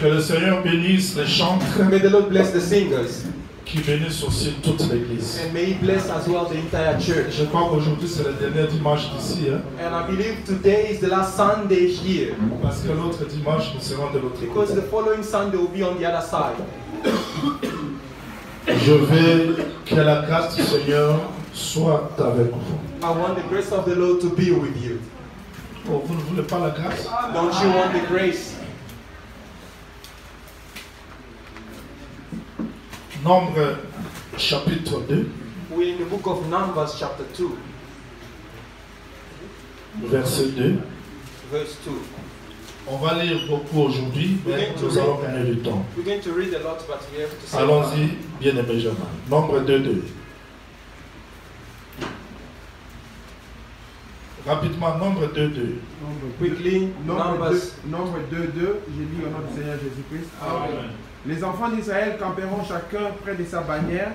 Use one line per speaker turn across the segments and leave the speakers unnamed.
Que le Seigneur bénisse les chantres.
May the Lord bless the singers.
Qui bénisse aussi toute l'église.
And may He bless as well the entire church.
Je crois qu'aujourd'hui c'est le dernier dimanche d'ici. Hein?
And I believe today is the last Sunday here.
Parce que l'autre dimanche nous serons de l'autre côté.
Because the following Sunday will be on the other side.
Je veux que la grâce du Seigneur soit avec vous.
I want the grace of the Lord to be with you.
Oh, vous ne voulez pas la grâce?
Don't you want the grace?
Nombre chapitre 2.
We're in the book of Numbers chapter 2.
Verset 2.
Verse 2.
On va lire beaucoup aujourd'hui, mais nous allons gagner du temps.
We're going to read a lot, but we have to say.
Allons-y, bien-aimé Germain. Nombre 2, 2. Rapidement, nombre 2, 2.
Quickly,
Nombre 2, 2. J'ai lu au nom du Seigneur Jésus-Christ.
Amen.
Les enfants d'Israël camperont chacun près de sa bannière,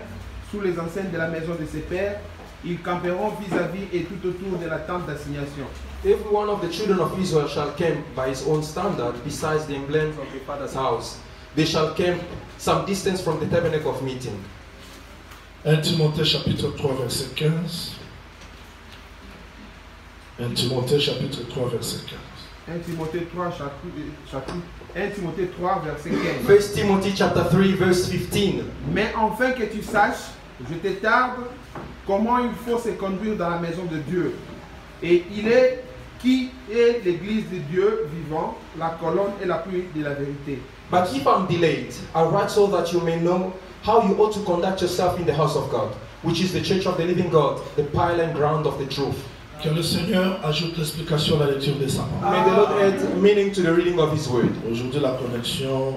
sous les enceintes de la maison de ses pères. Ils camperont vis-à-vis et tout autour de la tente d'assignation.
Every one of the children of Israel shall camp by his own standard, besides the emblem of the father's house. They shall camp some distance from the tabernacle of meeting.
1 Timothée chapitre 3 verset 15. 1 Timothée chapitre 3 verset 15.
1 Timothée 3, chapitre 1 Timothée 3, verset 15.
1 Timothy chapter 3, verse 15.
Mais enfin que tu saches, je te tarde, comment il faut se conduire dans la maison de Dieu. Et il est qui est l'église de Dieu vivant, la colonne et l'appui de la vérité.
But if I'm delayed, I write so that you may know how you ought to conduct yourself in the house of God, which is the church of the living God, the pile and ground of the truth.
Que le Seigneur ajoute l'explication à la lecture de sa parole.
May the Lord add meaning to the reading of His word.
Aujourd'hui, la connexion,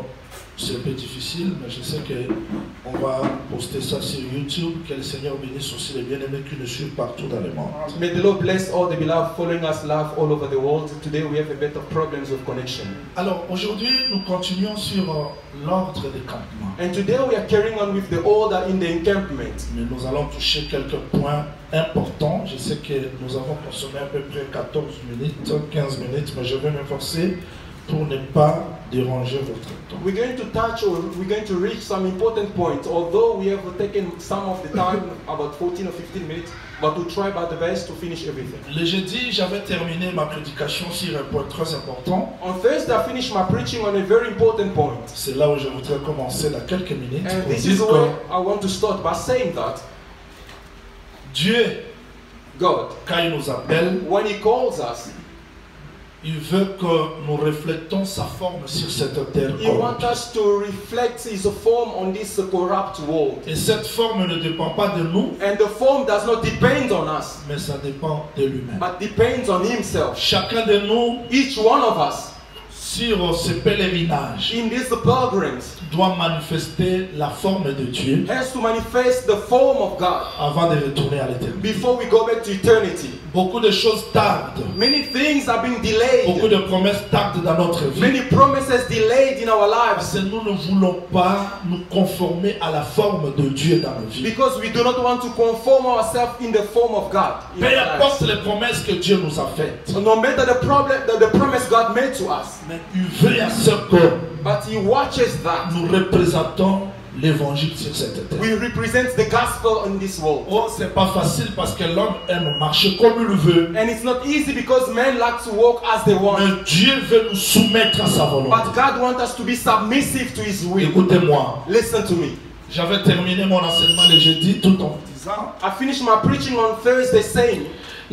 c'est un peu difficile, mais je sais qu'on va poster ça sur YouTube. Que le Seigneur bénisse aussi les bien-aimés qui nous suivent partout dans le monde.
May the Lord bless all the beloved following us live all over the world. Today we have a bit of problems with connection.
Alors, aujourd'hui, nous continuons sur l'ordre des campements.
And today we are carrying on with the order in the encampment.
Mais nous allons toucher quelques points importants. Je sais que nous avons consommé à peu près 14 minutes, 15 minutes, mais je vais m'efforcer pour ne pas déranger votre temps.
We're going to touch or we're going to reach some important points, although we have taken some of the time, about 14 or 15 minutes, but we'll try by the best to finish everything.
Le jeudi, j'avais terminé ma prédication sur un point très important.
On Thursday, I finished my preaching on a very important point.
C'est là où je voudrais commencer dans quelques minutes.
And
Pour
this is
dire
where
que
I want to start by saying that
Dieu,
God,
quand il nous appelle,
when He calls us,
il veut que nous reflétons sa forme sur cette terre
He wants
corrompue.
us to reflect His form on this corrupt world.
Et cette forme ne dépend pas de nous,
And the form does not depend on us,
mais ça dépend de lui-même.
but depends on Himself.
Chacun de nous,
Each one of us,
sur ce pèlerinage,
in these pilgrims,
doit manifester la forme de Dieu
has to manifest the form of God
avant de retourner à l'éternité.
before we go back to eternity.
Beaucoup de choses tardent.
Many things have been
Beaucoup
delayed.
de promesses tardent dans notre vie.
Many promises delayed in our
Parce
lives
que nous ne voulons pas nous conformer à la forme de Dieu dans nos vies.
because we do not want to conform ourselves in the form of God. in
Peu
our lives.
importe les promesses que Dieu nous a faites,
No matter the promise God made to us,
mais il veut à ce que
but He watches that
nous représentons l'évangile sur cette terre.
we represent the gospel in this world.
Oh, c'est pas facile parce que l'homme aime marcher comme il veut.
And it's not easy because men like to walk as they want.
Mais Dieu veut nous soumettre à sa volonté.
But God wants us to be submissive to His will.
Écoutez-moi,
Listen to me.
j'avais terminé mon enseignement le jeudi tout en vous disant:
I finished my preaching on Thursday saying,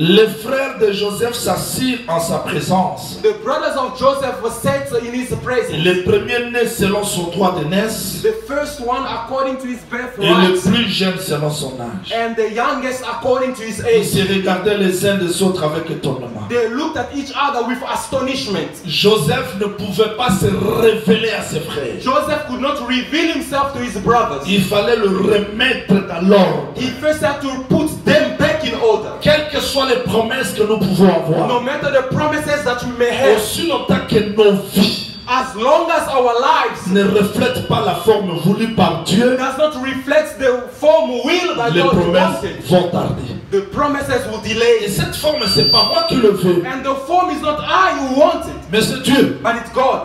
les frères de Joseph s'assirent en sa présence.
the brothers of Joseph were set in his presence.
Le premier-né selon son droit de naissance
The first one according to his
et le
birthright,
plus jeune selon son âge.
and the youngest according to his
Ils
age.
se regardaient les uns des autres avec étonnement.
They looked at each other with astonishment.
Joseph ne pouvait pas se révéler à ses frères.
Joseph could not reveal himself to his brothers.
Il fallait le remettre dans l'ordre.
He first had to put them back in order.
Quelles que soient les promesses que nous pouvons avoir,
No matter the promises that we may have,
aussi longtemps que nos vies
as long as our lives
ne reflètent pas la forme voulue par Dieu,
does not reflect the form will that
les
God
promesses
wanted,
vont tarder.
the promises will
Et
delay.
cette forme, c'est pas moi qui le veux,
And the form is not I who want it,
mais c'est Dieu.
but it's God.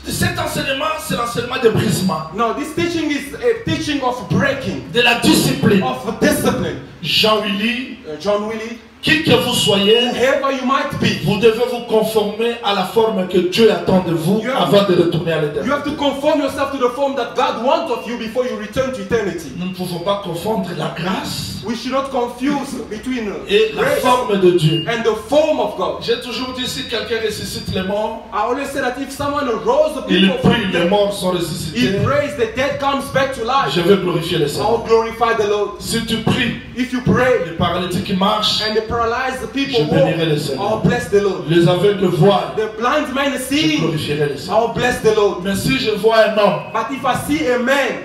Cet enseignement, c'est l'enseignement de brisement,
No, this teaching is a teaching of breaking,
de la discipline.
of discipline.
Jean Willy,
John Willie,
qui que vous soyez,
whoever you might be,
vous devez vous conformer à la forme que Dieu attend de vous
You have-
avant de retourner à
you
l'éternité.
have to conform yourself to the form that God wants of you before you return to eternity.
Nous ne pouvons pas confondre la grâce
We should not confuse between
et la
grace
forme de Dieu.
and the form of God.
J'ai toujours dit, si quelqu'un ressuscite les morts,
I always say that if someone rose the
il
people from
prie, les
dead,
morts sont
he
ressuscités,
prays, the dead comes back to life.
je vais glorifier le Seigneur.
I'll glorify the Lord.
Si tu pries,
If you pray
les paralytiques marchent,
and the paralyzed people
je bénirai le
walk,
Seigneur.
I'll bless the Lord.
Les aveugles voient,
The blind man
je
see,
glorifierai le Seigneur.
I'll bless the Lord.
Mais si je vois un homme,
But if I see a man,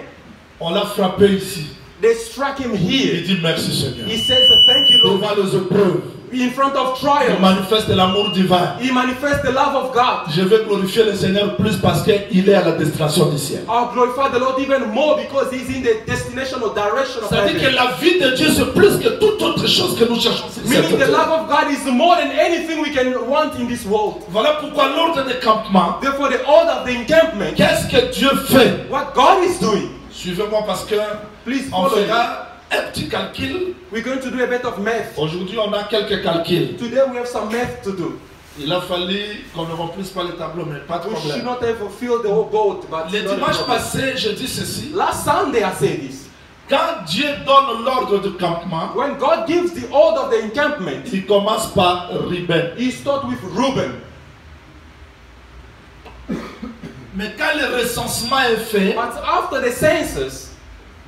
on l'a frappé ici,
they struck him
il
here.
dit merci Seigneur.
He says, thank you, Lord.
Devant les épreuves,
In front of
il
trial,
manifeste l'amour divin.
he manifests the love of God.
Je vais glorifier le Seigneur plus parce qu'il est à la destination du ciel.
I'll glorify the Lord even more because he's in the destination or direction of
Ça veut dire que
heaven.
la vie de Dieu c'est plus que toute autre chose que nous cherchons sur cette
Meaning the
terre.
love of God is more than anything we can want in this world.
Voilà pourquoi l'ordre de campement,
Therefore, the order of the encampment,
qu'est-ce que Dieu fait?
what God is doing,
Suivez-moi parce que
please
on
follow me.
fera un petit calcul.
We're going to do a bit of math.
Aujourd'hui, on a quelques calculs.
Today we have some math to do.
Il a fallu qu'on ne remplisse pas les tableaux, mais pas de
We should
problème.
not have fulfilled the whole boat, but
Le
it's not a
dimanche
problem.
passé, je dis ceci.
Last Sunday I said this.
Quand Dieu donne l'ordre de campement,
When God gives the order of the encampment,
il commence par Ruben.
he starts with Reuben.
Mais quand le recensement est fait,
But after the census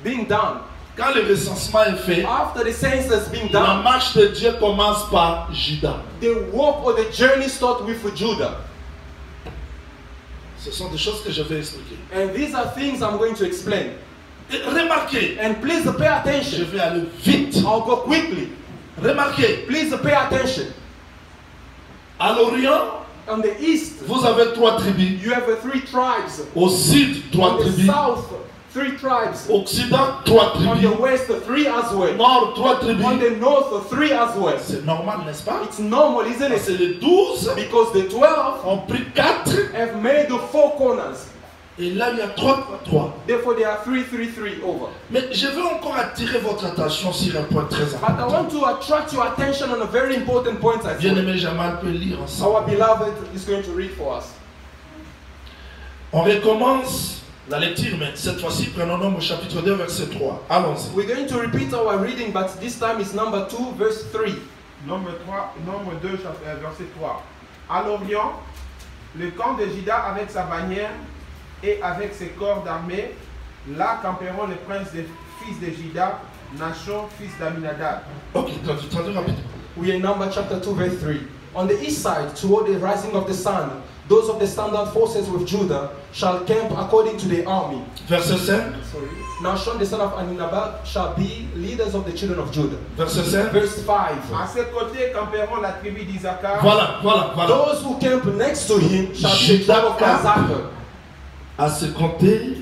being done,
quand le recensement est fait,
after the census being
la
done,
marche de Dieu commence par Judas.
the walk or the journey starts with Judah.
Ce sont des choses que je vais expliquer.
And these are things I'm going to explain.
Et remarquez,
And please pay
je
attention.
vais aller vite.
I'll go quickly.
Remarquez,
Please pay attention.
à l'Orient,
On the east,
vous avez 3 tribus.
you have 3 tribes.
Au sud, 3
On the
tribus.
south, 3 tribes.
Occident, 3
On the
tribus.
west, 3 as well.
Nord, 3
On
tribus.
the north, 3 as well.
C'est normal, n'est-ce pas?
It's normal, isn't
C'est
it?
les 12
Because the 12
ont pris 4
have made the 4 corners.
et là il y a 3.
Therefore, there are 3 over.
Mais je veux encore attirer votre attention sur un point très
But I
important.
want to attract your attention on a very important point as well.
Bien-aimé Jamal peut lire ensemble.
Our beloved is going to read for us.
On recommence la lecture, mais cette fois-ci prenons Nombre chapitre 2 verset 3. Allons-y.
We're going to repeat our reading, but this time it's number 2, verse 3.
Nombre 2, verset 3. À l'Orient, le camp de Juda avec sa bannière et avec ses corps d'armée, là camperont les princes des fils de Juda, Nachon, fils d'Aminadab.
Ok, traduis rapidement.
We are in number chapter 2, verse 3. On the east side, toward the rising of the sun, those of the standard forces with Judah shall camp according to their army.
Verset 5.
Nachon, the son of Aminadab, shall be leaders of the children of Judah.
Verset 5.
Verse 5.
À ses côtés camperont la tribu d'Isaacar,
Voilà.
Those who camp next to him shall be the tribe of Isaac.
À se compter,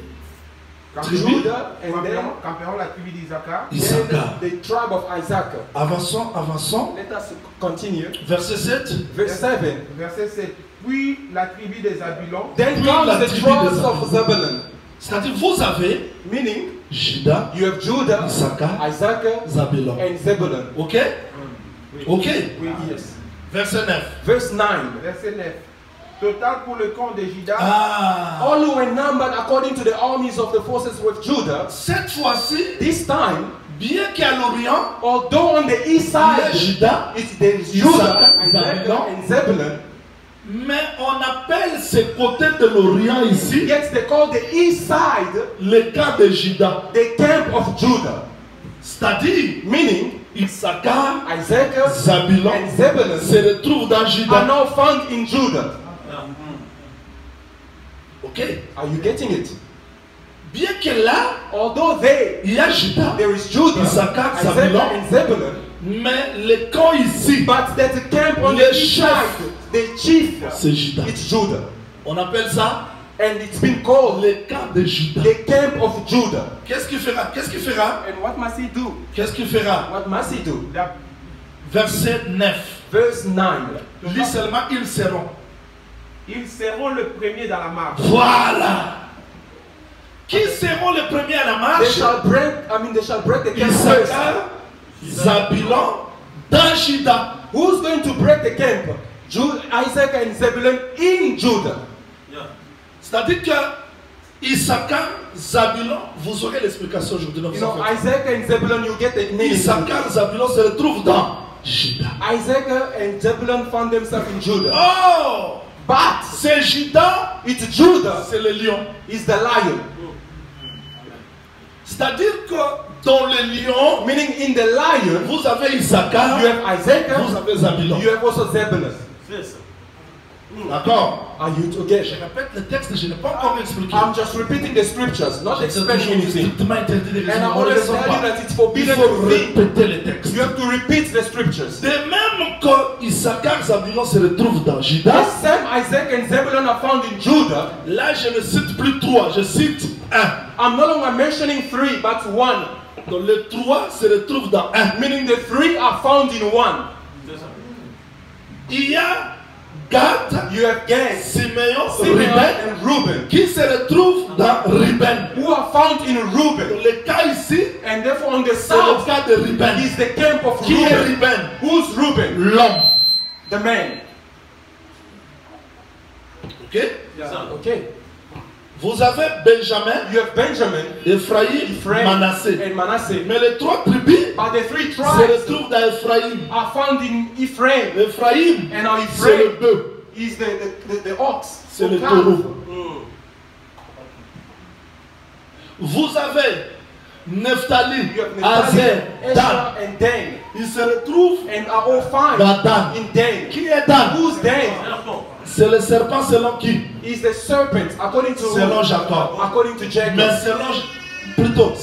Judah and then
camperont la tribu d'Isaacar,
Issachar.
the tribe of Isaac.
Avançons.
Let us continue.
Verset 7.
Verse 7.
verset 7. Puis la tribu des Zabulons,
Then
Puis
comes
la
the
tribu
tribes
des
of Zebulun.
C'est-à-dire, vous avez
Meaning,
Judas,
you have Judah,
Issachar,
Isaac,
Zabulon.
and Zebulun.
Ok? Ok.
oui,
Yes.
Verset 9.
Verse 9.
verset 9. Total pour le camp de Juda,
All who were numbered according to the armies of the forces with Judah,
Cette fois-ci,
this time,
bien qu'à l'Orient,
although on the east
il y a
side,
Judas,
there is Judah,
Isaac,
Isaac, and Zebulun,
mais on appelle ces côtés de l'Orient ici
yet they call the east side
le camp de Judas.
the camp of Judah.
C'est-à-dire,
Meaning,
Issachar,
Isaac
Zabulon
and Zebulun
se retrouvent dans
are
Judas.
now found in Judah.
Ok?
Are you getting it?
Bien que là,
Although
il y a Judas,
there is Judah,
Issachar,
Isaac,
Zabulon,
and Zebulun,
mais le camp ici,
but that camp on
Le
the east
chef.
side, the chief,
c'est Judas.
it's Judah.
On appelle ça
And it's been called
le camp de Judas.
the camp of Judah.
Qu'est-ce qu'il fera? Qu'est-ce qu'il fera?
And what must he do?
Qu'est-ce qu'il fera?
What must he do?
Verset 9.
Verse 9.
Lis seulement, ils seront.
Ils seront le premier dans la marche.
Voilà. Qui seront les premiers à la
They
marche?
shall break the camp first.
Issachar, Zabulon, Dan, Juda.
Who's going to break the camp? Isaac and Zebulun in Judah.
C'est-à-dire que Issachar, Zabulon, vous aurez l'explication aujourd'hui.
You know, Isaac and Zebulun, you get the name.
Issachar, Zabulon se retrouvent dans Juda.
Isaac and Zebulun found themselves in Judah.
Oh!
But
C'est Juda,
it's Judah
c'est le lion.
is the lion.
C'est-à-dire que dans le lion,
Meaning in the lion,
vous avez Issachar,
you have Isaac,
vous avez Zabulon.
you have also Zebulun.
D'accord?
Are you okay?
Je répète le texte, je n'ai pas encore expliqué.
I'm just repeating the scriptures, not
C'est
explaining
toujours
anything.
strictement interdit de
And I
raisonner. On ne
always
raisonne
tell you
pas.
that it's
Il
forbidden
faut
to think.
répéter les textes.
You have to repeat the scriptures.
De même que Issachar, Zabulon se retrouvent dans Juda,
The same Isaac and Zebulun are found in Judah.
là je ne cite plus trois, je cite un.
I'm no longer mentioning three, but one.
Donc les trois se retrouvent dans un.
Meaning the three are found in one.
Il y a Gad,
You have Gad,
Simeon,
Simeon,
Ruben,
and Reuben,
qui se retrouvent dans Ruben.
who are found in Reuben.
Donc le cas ici,
And therefore on the
c'est le
south
cas de Ruben.
is the camp of
Qui est
Reuben.
Ruben?
Who's Reuben?
L'homme.
The man.
Ok?
Okay.
Vous avez Benjamin,
You have Benjamin,
Ephraïm,
Ephraim,
Manassé.
and Manasseh.
Mais les trois tribus
But the three
se
tribes
retrouvent dans Ephraïm.
are found in Ephraim.
Ephraïm,
And now
c'est le
Ephraim
bœuf,
is the ox.
c'est le
or calf.
taureau. Vous avez Nephtali,
You have Naphtali,
Azer, Dan.
Asher, and Dan.
Ils se retrouvent
And are all found
dans Dan.
in Dan.
Qui est Dan?
Who's Dan?
C'est le serpent selon qui?
Is the serpent, according to
Selon Jacob.
according to Jacob.
Mais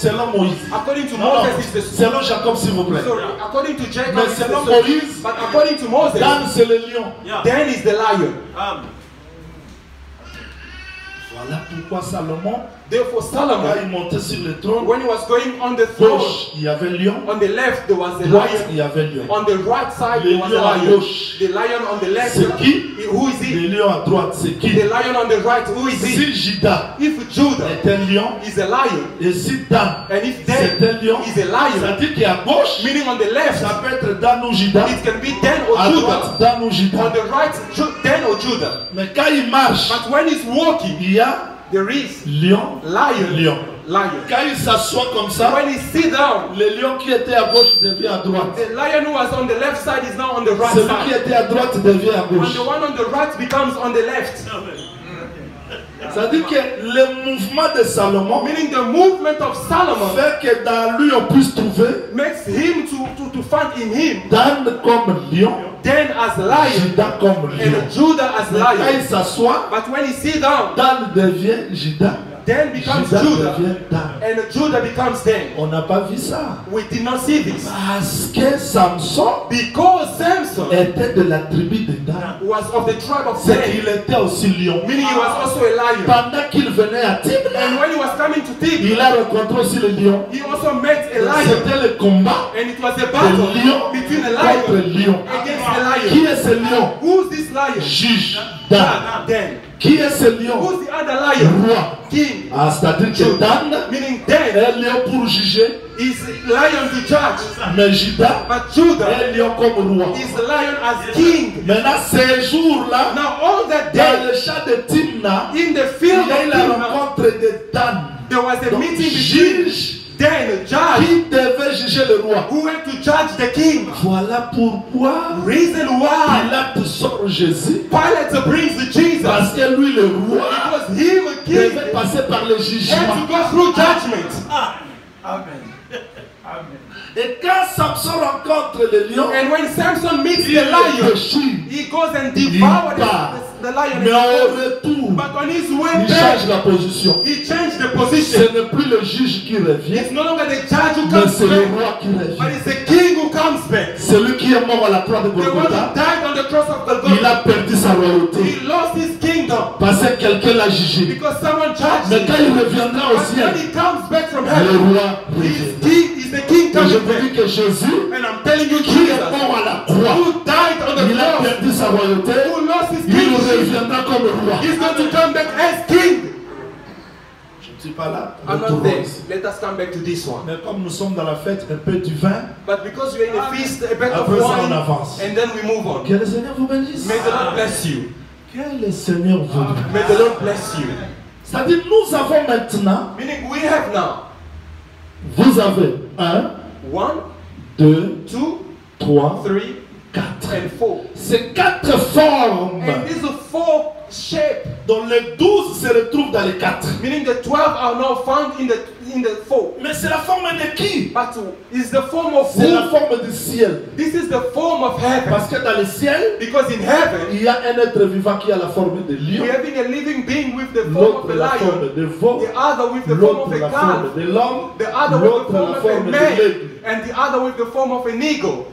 selon Moïse.
According to
Non, non,
Moses is the
selon Jacob s'il vous plaît.
sorry, according to Jacob
Mais
is the
selon
serpent.
Moïse,
But according to Moses,
Dan c'est le lion.
Dan is the lion.
Voilà pourquoi Salomon,
Therefore
quand
Solomon,
il montait sur le trône,
when he was going on the throne,
gauche il y avait lion,
on the left there was a
droite
lion.
il y avait lion.
On the right side
Le
there was
lion
a
à
lion.
gauche.
The lion on the left,
C'est qui?
who is
Le
he?
lion à droite c'est qui?
The lion on the right, who is he?
Si Juda
If Judah
est un lion,
is a lion,
et si Dan
and if
c'est
Dan
un lion,
is a lion,
ça dit qu'à gauche,
meaning on the left,
ça peut être Dan ou Juda,
it can be Dan or
à
Judah.
droite Dan ou
On
Juda.
the right, Dan or Judah.
Mais quand il marche,
But when he's walking,
il y a
there is
lion,
lion,
lion.
lion.
Quand il s'assoit comme ça,
When he sit down,
le lion qui était à gauche devient à droite.
the lion who was on the left side is now on the right
Celui qui
side.
était à droite devient à
And
gauche.
the one on the right becomes on the left.
Ça dit que le mouvement de Salomon
Meaning the movement of Solomon
fait que dans lui on puisse trouver
makes him to find in him
Dan comme lion,
Dan as lion
Juda comme lion.
and Judah as
Mais quand il
lion.
s'assoit,
But when he sit down,
Dan devient Juda.
Dan becomes
Juda
Judah
devient Dan.
and Judah becomes Dan.
On n'a pas vu ça.
We did not see this.
Parce que Samson
Because Samson
était de la tribu de Dan.
was of the tribe of
C'est
Dan,
qu'il était aussi lion.
meaning he was also a lion.
Pendant qu'il venait à
And
Tibla,
when he was coming to Tib,
il a rencontré aussi le lion.
he also met a lion.
C'était le combat
And it was a
de
battle
lion
between a
contre
lion
lion.
against a
Qui
lion.
est ce lion?
Who's this lion?
Juge. Dan.
Dan.
Qui est ce lion?
Who's the other lion?
Roi.
King.
Ah, c'est-à-dire que Dan
Meaning Dan
est un lion pour juger,
is lion to judge,
mais Juda
but Judah
est un lion comme roi.
is lion as king.
Maintenant, ces jours-là,
Now all that
dans
day
le champ de Timna,
in the
il
field
y a eu
of
la
Timnah,
rencontre de Dan.
there was a
Donc,
meeting between
juge
Dan, judge,
qui devait juger le roi.
who went to judge the king.
Voilà pourquoi
Reason why
Pilate sort Jésus.
Pilate brings the Jesus.
Parce que lui, le roi,
It was him a king
devait passer par le
had to
jugement.
go through judgment.
Et quand Samson rencontre le lion,
And when Samson meets
il
the
le
lion,
déchire.
he goes and
Il
devours
part.
the lion.
Mais
And he
au
goes.
retour,
But on his way
il
back,
change la position.
he changed the
Ce
position.
n'est plus le juge qui revient,
It's no longer the judge who
mais
comes
c'est le
back,
roi qui
but
revient.
it's the king who comes back.
Celui qui est mort à la croix de
The one who
Golgotha,
died on the cross of
il
Golgotha,
a perdu sa royauté.
he lost his kingdom
Parce que quelqu'un l'a jugé.
because someone judged
Mais
him.
quand il reviendra au
But when
ciel,
he comes back from
le
heaven,
roi
his
revient.
king is the king
Le
comes
je
with
te
them.
dis que Jésus,
And I'm telling you,
qui est
Jesus,
mort à la croix,
who died on the
il a
cross,
perdu sa royauté,
who lost his
il
kingship,
reviendra comme roi.
he's going to come back as king.
Je ne suis pas là.
I'm not
Retournons
there.
ici.
Let us come back to this one.
Mais comme nous sommes dans la fête, un peu du vin,
But because we're in a feast, a bit of
après ça on
wine,
avance.
and then we move on.
Que le Seigneur vous bénisse.
May the Lord bless you.
Que le Seigneur vous bénisse.
May the Lord bless you.
C'est-à-dire, nous avons maintenant,
Meaning we have now
vous avez 1,
1,
2,
2,
3,
3,
4.
and 4.
Ces 4 formes,
And these are 4 shapes.
dont les 12 se retrouvent dans les 4.
Meaning the 12 are now found in the 4.
Mais c'est la forme de qui?
But is the form of
C'est la
who?
forme du ciel.
This is the form of heaven.
Parce que dans le ciel,
Because in heaven,
il y a un être vivant qui a la forme de lion,
we're having a living being with the form of
l'autre
a
la forme
lion,
de veau,
the other with the form of
l'autre
a
la
calf,
forme de l'homme,
the other with the
l'autre
form
la
of a
forme de
man,
l'aigle.
and the other with the form of an eagle.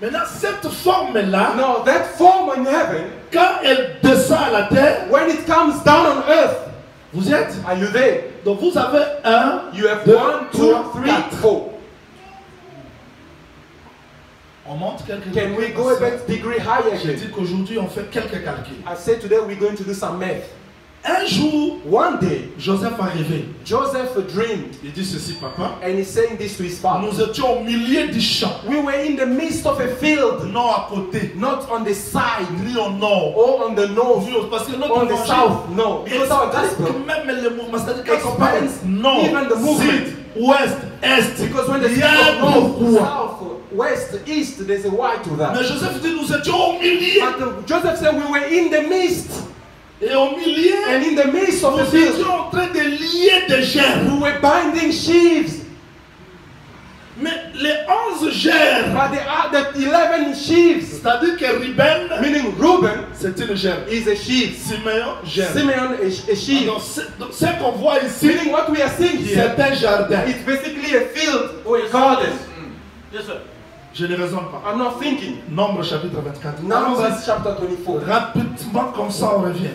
Maintenant, cette forme-là,
Now that form in heaven,
quand elle descend à la terre,
when it comes down on earth,
vous y êtes?
are you there?
Donc vous avez 1,
You have
2,
1, 2,
3,
3,
4.
4.
On monte quelques
Can we go a bit degree higher
J'ai
here?
dit qu'aujourd'hui on fait quelques calculs.
I said today we're going to do some math.
Un jour,
One day,
Joseph a rêvé.
Joseph dreamed,
Il dit ceci, papa.
and he's saying this to his father.
Nous étions au milieu du champ,
We were in the midst of a field,
non à côté,
not on the side
ni au nord,
or on the north,
ni au- parce que notre
on the
évangile
south. No, because our
explique
gospel,
même le mouvement, c'est-à-dire qu'elle compare
expands
nord,
even the movement.
sud, ouest, est.
because when the
Il y a
speak
un
of north,
pourquoi.
south, west, east, there's a why to
Mais
that.
Joseph dit nous étions au milieu.
But Joseph said we were in the midst,
Et au milieu,
and in the midst of the
nous
field,
étions en train de lier des germes.
we were binding sheaves.
Mais les 11 germes,
But the 11 sheaves,
c'est-à-dire que Ruben,
meaning Reuben,
c'est une germe.
is a sheaf.
Simeon, germe.
Simeon is a sheaf.
Donc, ce qu'on voit ici,
Meaning what we are seeing here,
c'est un jardin.
it's basically a field or a garden.
Je ne raisonne pas.
I'm not thinking.
Nombre chapitre 24.
Numbers chapter 24.
Rapidement, comme ça on revient.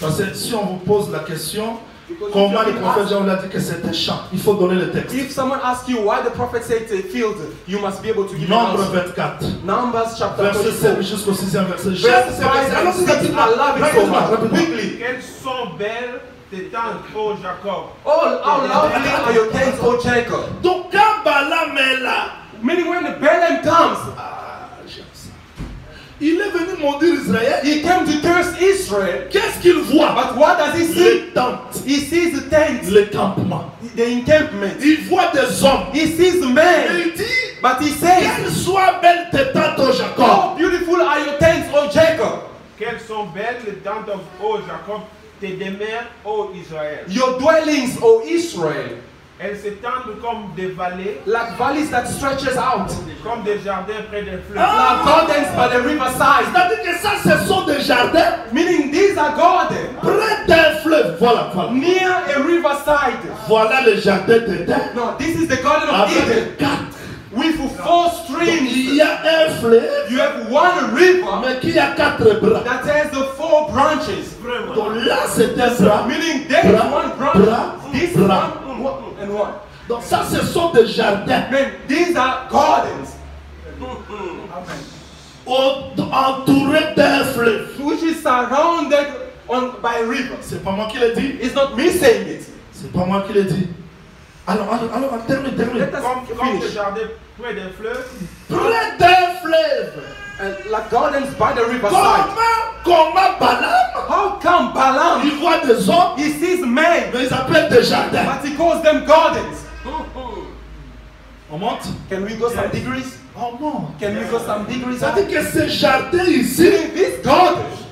Parce que si on vous pose la question,
Because
comment
if
le
you
prophète
ask-
Jean a dit que c'est un champ, il faut donner le texte.
If someone asks you why the prophet said it's a field, you must be able to give an
Nombre
answer.
24.
Numbers chapter
Verset 7
24.
jusqu'au 6e verset.
Verse
J'aime ces
5
versets.
and
Alors,
6,
rapidement,
I love it so
rapidement,
much.
rapidement.
Quickly.
Quelles sont belles tes tentes, ô Jacob.
All how lovely are your tents, O Jacob.
Donc quand Balaam est là,
Meaning when the Balaam comes,
j'aime ça. Il est venu maudire Israël.
he came to curse Israel.
Qu'est-ce qu'il voit?
But what does he see?
Les tentes,
He sees the tents,
les campements.
the encampment.
Il voit des hommes.
He sees
Et
men.
il dit,
But he says,
qu'elles soient belles tes tentes, ô Jacob.
how beautiful are your tents, O Jacob.
Quelles sont belles les tentes, ô Jacob, tes demeures, ô Israël.
Your dwellings, O Israel,
Elles s'étendent comme des vallées,
like valleys that stretches out,
comme des jardins près des fleuves.
like gardens by the riverside.
C'est-à-dire que ça, ce sont des jardins
Meaning these are gardens
près d'un fleuve. Voilà, voilà.
near a riverside.
Voilà le jardin d'Éden.
No, this is the garden of Eden
Avec 4.
with 4
Il
streams.
y a un fleuve,
You have one river
mais qui a 4 bras.
that has the 4 branches.
Donc là, c'est un bras.
Meaning there is
Bras,
one branch,
bras,
this
bras.
one, and one.
Donc ça, ce sont des jardins
Man, these are gardens
entourés d'un fleuve.
which is surrounded by a river.
C'est pas moi qui l'ai dit.
It's not me saying it.
C'est pas moi qui l'ai dit. Alors, termine.
Let us
Comme des
finish.
jardins près des fleuves,
Près d'un fleuve.
Like gardens by the riverside.
Comment Balaam,
How come Balaam,
il voit des hommes,
he sees men,
mais ils appellent des jardins.
but he calls them gardens?
On monte?
Can we go some degrees?
On monte.
Can we go some degrees?
Ça dit que ces jardins ici
These gardens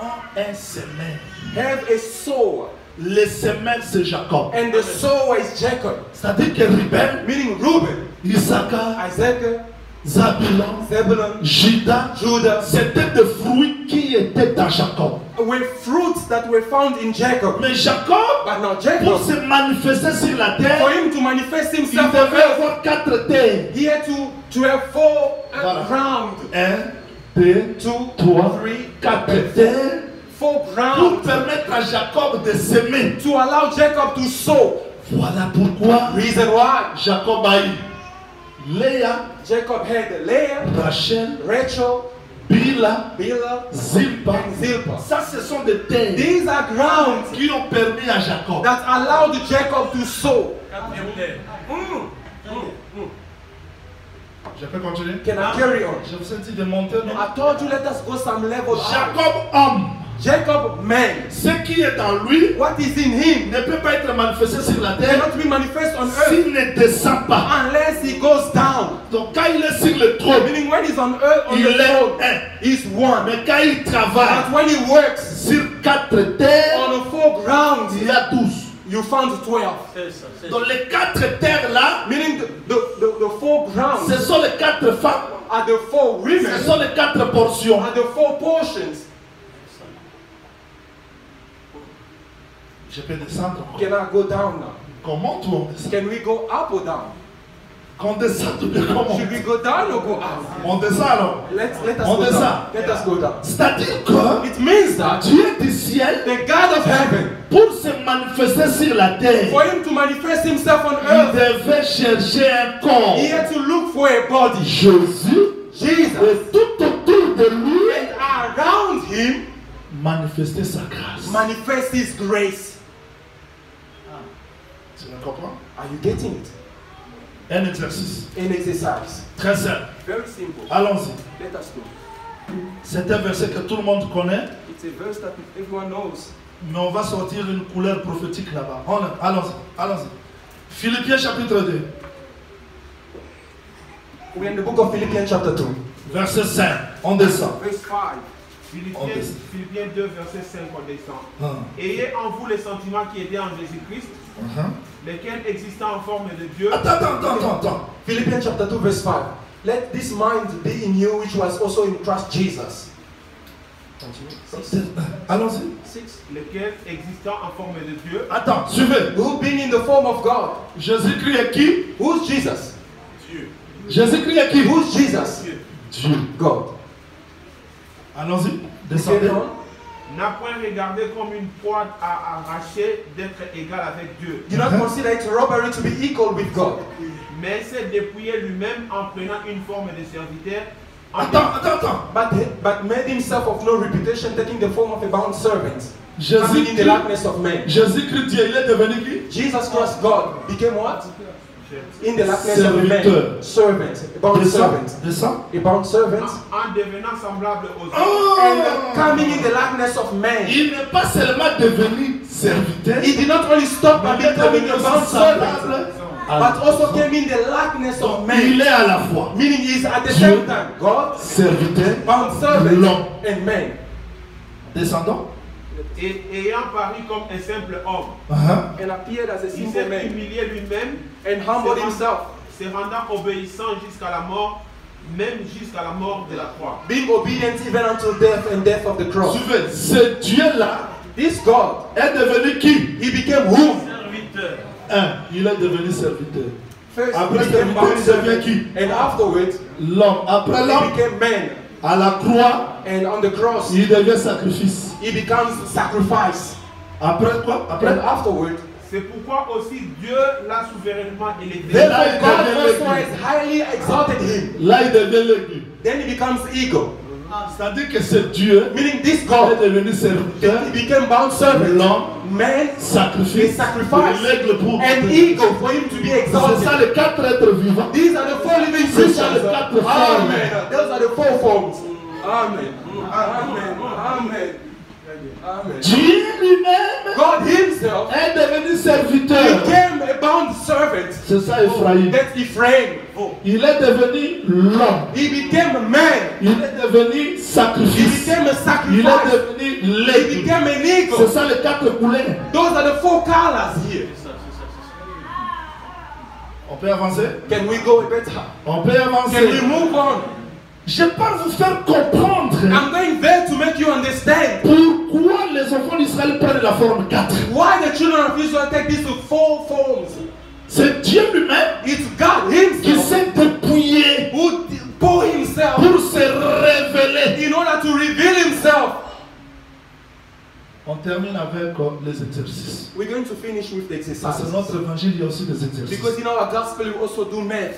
ont un semelle.
have a sower,
Le semelle, c'est Jacob.
and the sower is Jacob,
C'est-à-dire que Ruben,
meaning Reuben,
Issachar,
Isaac,
Zabulon,
Zebulun,
Judas,
Judah,
c'était des fruits qui étaient dans Jacob.
were fruits that were found in Jacob.
Mais Jacob,
But now
pour
Jacob,
se manifester sur la
for
terre,
him to manifest
il
himself on
devait
earth,
avoir 4 terres.
he had to have 4
Voilà.
ground,
1, 2,
2,
3,
3,
4 terres
4
pour
ground,
permettre à Jacob de s'aimer.
to allow Jacob to sow.
Voilà pourquoi
Reason why
Jacob a eu Léa,
Jacob had Leah,
Rachel,
Rachel,
Bila,
Bilhah,
Zilpa.
and Zilpah.
Ça, ce sont des terres
These are grounds
qui ont permis à Jacob
that allowed Jacob to sow.
Je peux continuer?
Can I carry on?
Je vous ai dit de monter, non?
I told you let us go some level higher.
Jacob, homme,
Jacob, man.
ce qui est en lui
What is in him
ne peut pas être manifesté sur la terre
cannot be manifest on earth
s'il ne descend pas.
unless he goes down.
Donc quand il est sur le trône,
Meaning when he's on earth, on
il
the throne,
est un.
he's one.
Mais quand il travaille
But when he works
sur 4 terres,
on the 4 grounds,
il y a 12.
you found 12.
Donc les 4 terres là,
Meaning the 4 grounds
ce sont les 4 femmes,
are the 4
ce
women,
sont les 4 portions.
are the 4 portions.
Je peux descendre.
Can I go down now?
Comment toi on descend?
Can we go up or down?
Qu'on descende ou bien comment?
Should we go down or go up?
On descend alors.
Let us
On
go
descend.
down. Let us go down.
C'est-à-dire que
It means that
Dieu du ciel,
the God of heaven,
pour se manifester sur la terre,
for him to manifest himself on
il
earth,
devait chercher un corps.
he had to look for a body.
Jésus,
Jesus.
et tout autour de lui,
And around him,
manifester sa grâce.
manifest his grace.
Tu me comprends?
Are you getting it?
Un exercice
An exercise.
très simple.
Very simple.
Allons-y.
Let us go.
C'est un verset que tout le monde connaît,
It's a verse that everyone knows.
mais on va sortir une couleur prophétique là-bas. Allons-y, allons-y. Philippiens chapitre 2,
We're in the book of Philippians chapter 2.
verset 5. On descend.
Verse 5.
On descend.
Philippiens 2, verset 5, on descend.
Hein,
Ayez en vous les sentiments qui étaient en Jésus-Christ,
hein.
lesquels existant en forme de Dieu.
Attends.
Philippians chapter 2 verse 5. Let this mind be in you which was also in Christ Jesus.
Allons-y.
6.
Lesquels existant en forme de Dieu.
Attends, suivez.
Who being in the form of God.
Jésus-Christ est qui?
Who's Jesus?
Dieu.
Jésus-Christ est qui?
Who's Jesus?
Dieu.
Dieu.
God.
Allons-y. Descendez.
Carry on.
N'a point regardé comme une proie à arracher d'être égal avec Dieu,
Do not consider it robbery to be equal with God.
mais s'est dépouillé lui-même en prenant une forme de serviteur.
Attends.
But made himself of no reputation, taking the form of a bound servant. Coming in the
Jésus-Christ,
likeness of man.
Jésus-Christ, Dieu, il est devenu qui?
Jesus Christ, God, became what? In the likeness of a
Serviteur.
man. Servant. A bound servant.
Descends.
A bound servant.
En devenant semblable aux hommes,
Oh!
And coming in the likeness of man.
Il n'est pas seulement devenu serviteur,
He did not only stop by
il est
becoming
devenu
a bound servant,
semblable
but also came in the likeness of man.
il est à la fois
Meaning he is at the
Dieu,
same time God,
serviteur,
bound servant,
l'homme.
and man.
Descendons.
et ayant paru comme un simple homme,
Uh-huh.
And appeared as a
il
simple
s'est
man.
humilié lui-même,
And humbled himself,
se rendant obéissant jusqu'à la mort, même jusqu'à la mort de la croix.
being obedient even unto death and death of the cross.
Suivez, ce Dieu-là
This God,
est devenu qui?
he became who?
Serviteur.
Il est devenu serviteur.
First
Après
he became
serviteur,
bound
il devient
servant,
qui?
and afterwards
L'homme. Après
he
l'homme,
became man.
à la croix,
And on the cross,
il devient sacrifice.
he becomes sacrifice.
Après quoi?
And
Après
afterward,
C'est pourquoi aussi Dieu l'a souverainement élevé.
therefore
il
God
devient
also
l'aigu.
has highly exalted him.
Là, il devient l'aigu.
Then he becomes eagle.
C'est-à-dire que ce Dieu
Meaning this
est
God,
devenu serviteur,
he became bound servant,
l'homme,
man,
sacrifice,
a sacrifice,
l'aigle pour
and eagle for him to be
C'est ça
exalted.
les 4 êtres vivants.
These are the 4 living
C'est
creatures.
ça les 4 formes.
Amen. Those are the 4 forms. Amen. Amen. Amen. Amen.
Dieu lui-même
God himself
est devenu serviteur.
became a bound servant.
C'est ça Ephraïm.
That's Ephraim.
Il est devenu l'homme.
He became a man.
Il est devenu
He
sacrifice.
became a
Il
sacrifice.
est devenu
He
l'aigle.
became an
C'est
eagle.
ça les 4 couleurs.
Those are the 4 colors here.
On peut avancer?
Can we go a bit higher?
On peut
Can we
avancer.
move on?
Je peux vous faire comprendre
I'm going there to make you understand
pourquoi les enfants d'Israël prennent la forme 4.
why the children of Israel take these 4 forms.
C'est Dieu lui-même
It's God
qui
himself
s'est dépouillé
who pour himself
pour se révéler.
in order to reveal himself.
On termine avec avec les exercices.
We're going to finish with the
Parce
exercises.
que notre évangile, il y a aussi des exercices.
Because in our gospel we also do math.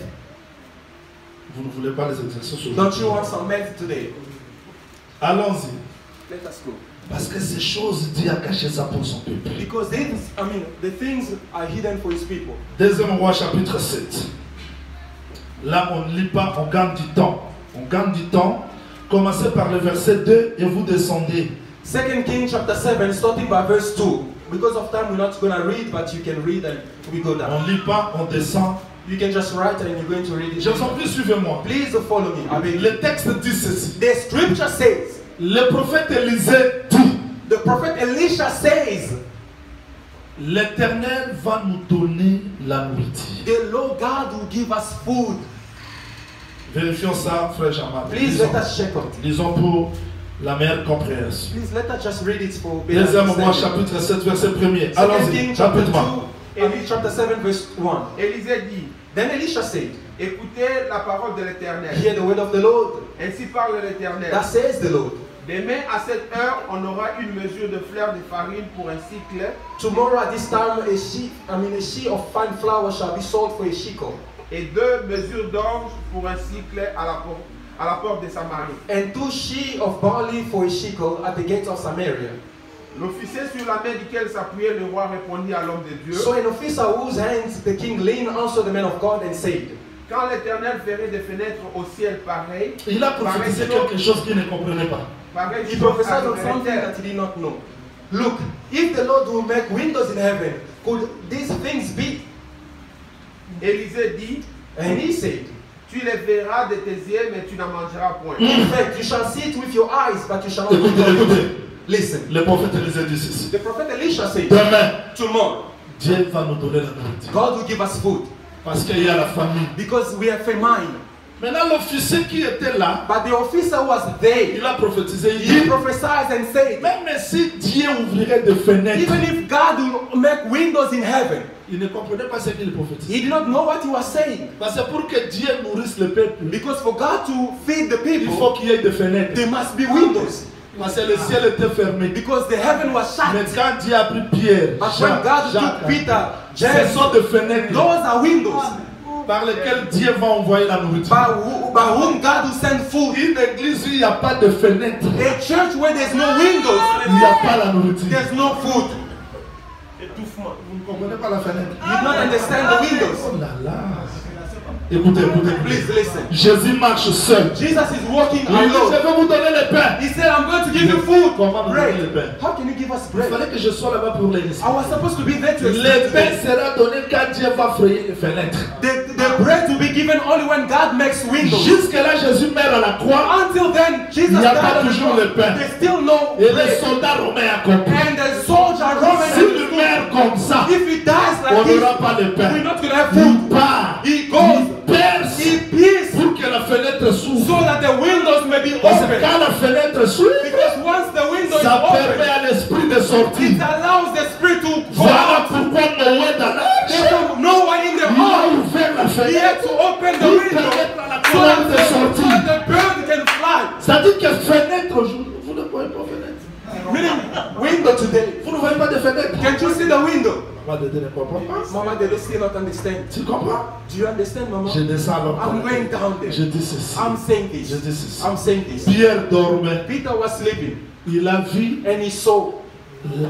Vous ne voulez pas les exercices
Don't
aujourd'hui?
you want some math today?
Allons-y.
Let us go.
Parce que ces choses, Dieu a caché ça pour son peuple.
Because the things are hidden for his people.
Deuxième roi chapitre 7. Là, on ne lit pas, on gagne du temps. On gagne du temps. Commencez par le verset 2 et vous descendez.
2 Kings chapter 7, starting by verse 2. Because of time, we're not going to read, but you can read and we go down.
On ne lit pas, on descend.
You can just write and you're going to read it.
Je vous en prie, suivez-moi.
Please follow me. I mean,
Le texte dit ceci.
the scripture says,
Le prophète Élisée dit,
the prophet Elisha says,
l'Éternel va nous donner la nourriture.
the Lord God will give us food.
Vérifions ça, frère Jean-Marc.
Please let us check on it.
Lisons pour la meilleure compréhension.
Please let us just read it for better
Deuxième roi
understanding.
chapitre 7 verset 1er.
2
Allons-y,
Kings chapter
rapidement.
2, chapter 7 verse 1.
Élisée dit,
Then Elisha said,
écoutez la parole de l'Éternel.
hear the word of the Lord.
Ainsi parle l'Éternel.
That says the Lord.
Demain à cette heure, on aura une mesure de fleur de farine pour un cycle
Tomorrow at this time a sheet of fine flour shall be sold for a shekel,
et 2 mesures d'orge pour un cycle à la porte de Samarie.
and 2 sheets of barley for a shekel at the gate of Samaria.
L'officier sur la main duquel s'appuyait le roi répondit à l'homme de Dieu.
So an officer whose hands the king leaned answered the man of God and said,
Quand l'Éternel ferait des fenêtres au ciel pareilles,
Il a prophétisé quelque chose qu'il ne comprenait pas.
pareille
he
chose
prophesied on
arriverait
something
terre.
that he did not know. Look, if the Lord will make windows in heaven, could these things be?
Élisée dit,
And he said,
tu les verras de tes yeux, mais tu n'en mangeras point.
in fact, you shall see it with your eyes, but you shall not eat
Écoutez,
of it.
écoutez.
Listen,
Le prophète Élisée dit ceci.
the prophet Elisha said,
Demain,
tomorrow,
Dieu va nous donner la nourriture.
God will give us food
Parce qu'il y a la famine.
because we are famine.
Maintenant, l'officier qui était là,
But the officer was there.
il a prophétisé. Il
He
dit,
prophesied and said,
même si Dieu ouvrirait des fenêtres,
even if God will make windows in heaven,
il ne comprenait pas ce qu'il prophétisait.
he did not know what he was saying.
Parce que pour que Dieu nourrisse le peuple,
Because for God to feed the
il faut
people,
qu'il y ait des fenêtres.
there must be windows.
Parce que le ciel était fermé.
Because the heaven was
Mais
shut.
quand Dieu a pris Pierre,
But when God took
Jacques,
Peter,
ce
James,
sont des fenêtres
those are windows
par lesquelles Dieu va envoyer la nourriture.
by whom God will send food.
Une église où il n'y a pas de fenêtre,
A church where there's no windows,
il n'y a pas la nourriture.
there's no food.
Étouffement. Vous ne comprenez pas la fenêtre?
You do not understand the windows.
Oh là là. Écoutez, écoutez,
Please
écoutez.
listen.
Jésus marche seul.
Jesus is walking
Il dit, je
alone.
vais vous donner le pain.
He said, I'm going to give you food.
Comment vous donner le
Bread.
pain?
How can you give us
Il
bread?
fallait que je sois là-bas pour les
I
recevoir.
was supposed to be there to
Le
explain to
pain
them.
sera donné quand Dieu va frayer les fenêtres.
The bread will be given only when God makes windows.
Jusque-là, Jésus meurt à la croix.
Until then, Jesus
Il n'y a
died
pas
on the
toujours
cross.
le pain.
There's still no
Et les
bread.
soldats romains accomplis.
And the soldier Roman,
S'il meurt comme ça,
if he dies
on
like this,
n'aura pas de pain.
we're not going to have
Il
food.
part,
He goes,
il perce
he pierces
pour que la fenêtre s'ouvre.
so that the windows may be
Parce que
open.
quand la fenêtre s'ouvre,
Because once the window is
ça permet
open,
à l'esprit de sortir.
it allows the spirit to go
Voilà
out.
pourquoi Noé dans l'arche,
Therefore, no one in the
il a
hall,
ouvert la
he
fenêtre.
had to open the
Pour
window
permettre à la
so
colonne de
that
sortir.
the bird can fly.
C'est-à-dire que fenêtre aujourd'hui, vous ne voyez pas fenêtre.
Meaning, window today.
Vous ne voyez pas de fenêtre.
Can't you see the window?
Maman de Dieu ne comprend pas.
Mama, they still not understand.
Tu comprends?
Do you understand, Mama?
Je descends alors.
I'm going down there.
Je dis ceci.
I'm saying
Je
this.
dis ceci.
I'm saying this.
Pierre dormait.
Peter was sleeping
Il a vu
and he saw
la-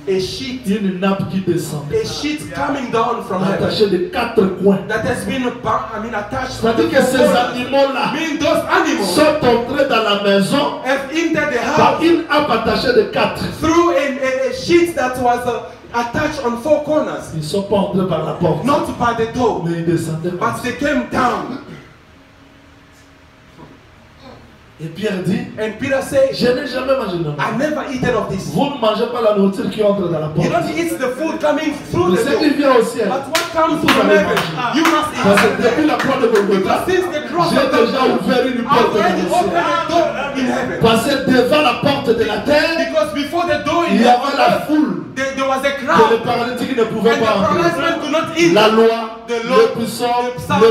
a sheet
une nappe qui descendait.
a sheet coming down from heaven
Attachée de quatre coins.
that has been attached to
C'est-à-dire
the
que ces
four corners.
animaux-là
Meaning those animals
sont entrés dans la maison
have entered the
par
house
une nappe attachée de quatre.
through a sheet that was attached on 4 corners,
Ils ne sont pas entrés par la porte.
not by the door,
Mais ils descendaient comme
but
ça.
they came down.
Et Pierre dit,
And Peter said,
je n'ai jamais mangé de
I
nappe.
never eaten of this.
Vous ne mangez pas la nourriture qui entre dans la
You
porte.
don't eat the food coming through
Mais
the
ce qui
door.
vient au ciel,
But what comes
Vous
from
allez
heaven,
manger.
you must
parce que
eat.
depuis la croix de Golgotha,
Since the cross
j'ai
of
déjà
God,
ouvert une
I've
porte dans
already
le
opened
ciel.
a door in heaven.
Parce que devant la porte de la terre,
Because before the door in
il y avait la
heaven,
foule
there was a
que les
crowd.
paralytiques ne
And
pouvaient
the
pas entrer.
paralyzed man could not eat.
La loi,
The
le
law,
puissant,
the
le